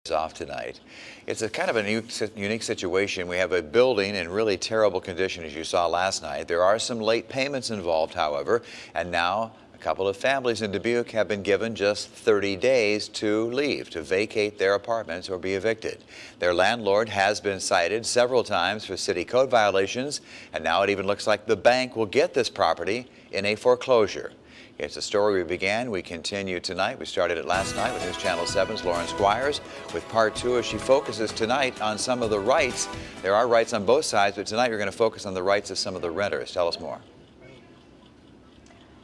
Off tonight. It's a kind of a unique situation. We have a building in really terrible condition, as you saw last night. There are some late payments involved, however, and now a couple of families in Dubuque have been given just 30 days to leave, to vacate their apartments or be evicted. Their landlord has been cited several times for city code violations, and now it even looks like the bank will get this property in a foreclosure. It's a story we began. We continue tonight. We started it last night with News Channel 7's Lauren Squires with part two as she focuses tonight on some of the rights. There are rights on both sides, but tonight we're going to focus on the rights of some of the renters. Tell us more.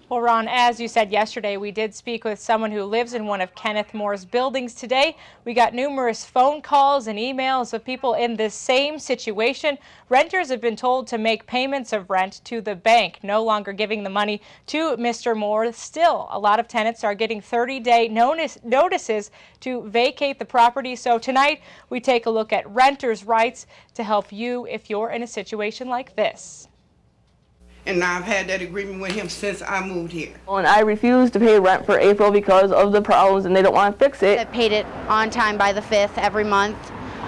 Well, Ron, as you said yesterday, we did speak with someone who lives in one of Kenneth Moore's buildings today. We got numerous phone calls and emails of people in this same situation. Renters have been told to make payments of rent to the bank, no longer giving the money to Mr. Moore. Still, a lot of tenants are getting 30-day notices to vacate the property. So tonight, we take a look at renters' rights to help you if you're in a situation like this. And I've had that agreement with him since I moved here. And I refused to pay rent for April because of the problems and they don't want to fix it. I paid it on time by the 5th every month.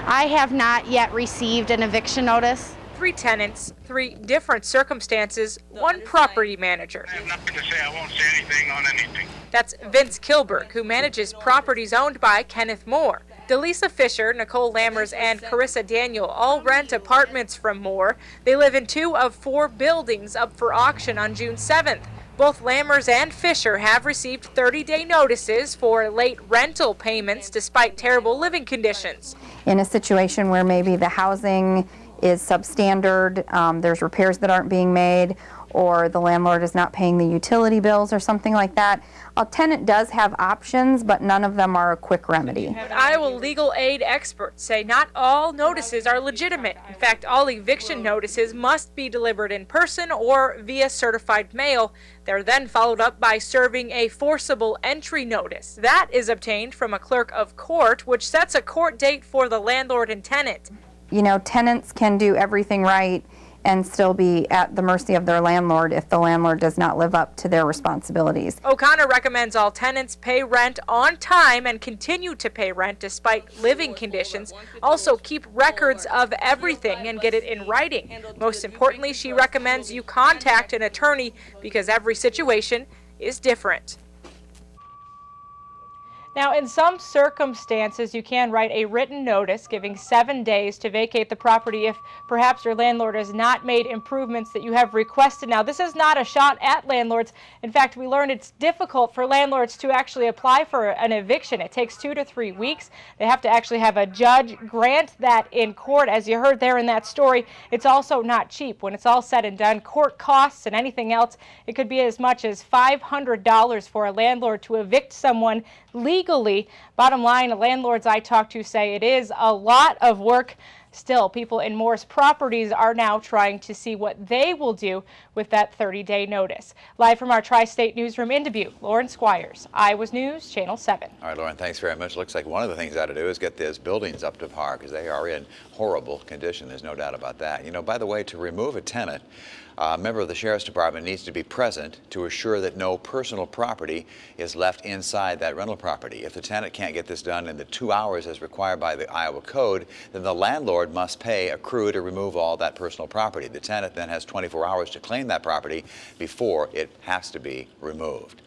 I have not yet received an eviction notice. 3 tenants, 3 different circumstances, 1 property manager. I have nothing to say. I won't say anything on anything. That's Vince Kilberg, who manages properties owned by Kenneth Moore. Delisa Fisher, Nicole Lammers, and Carissa Daniel all rent apartments from Moore. They live in 2 of 4 buildings up for auction on June 7th. Both Lammers and Fisher have received 30-day notices for late rental payments despite terrible living conditions. In a situation where maybe the housing is substandard, there's repairs that aren't being made, or the landlord is not paying the utility bills or something like that. A tenant does have options, but none of them are a quick remedy. But Iowa legal aid experts say not all notices are legitimate. In fact, all eviction notices must be delivered in person or via certified mail. They're then followed up by serving a forcible entry notice. That is obtained from a clerk of court, which sets a court date for the landlord and tenant. You know, tenants can do everything right and still be at the mercy of their landlord if the landlord does not live up to their responsibilities. O'Connor recommends all tenants pay rent on time and continue to pay rent despite living conditions. Also keep records of everything and get it in writing. Most importantly, she recommends you contact an attorney because every situation is different. Now, in some circumstances, you can write a written notice giving 7 days to vacate the property if perhaps your landlord has not made improvements that you have requested. Now, this is not a shot at landlords. In fact, we learned it's difficult for landlords to actually apply for an eviction. It takes 2 to 3 weeks. They have to actually have a judge grant that in court. As you heard there in that story, it's also not cheap. When it's all said and done, court costs and anything else, it could be as much as $500 for a landlord to evict someone legally. Bottom line, the landlords I talk to say it is a lot of work. Still, people in Moore's properties are now trying to see what they will do with that 30-day notice. Live from our Tri-State Newsroom in Dubuque, Lauren Squires, Iowa News, Channel 7. All right, Lauren, thanks very much. Looks like one of the things I ought to do is get these buildings up to par because they are in horrible condition. There's no doubt about that. You know, by the way, to remove a tenant, a member of the Sheriff's Department needs to be present to assure that no personal property is left inside that rental property. If the tenant can't get this done in the 2 hours as required by the Iowa Code, then the landlord must pay a crew to remove all that personal property. The tenant then has 24 hours to claim that property before it has to be removed.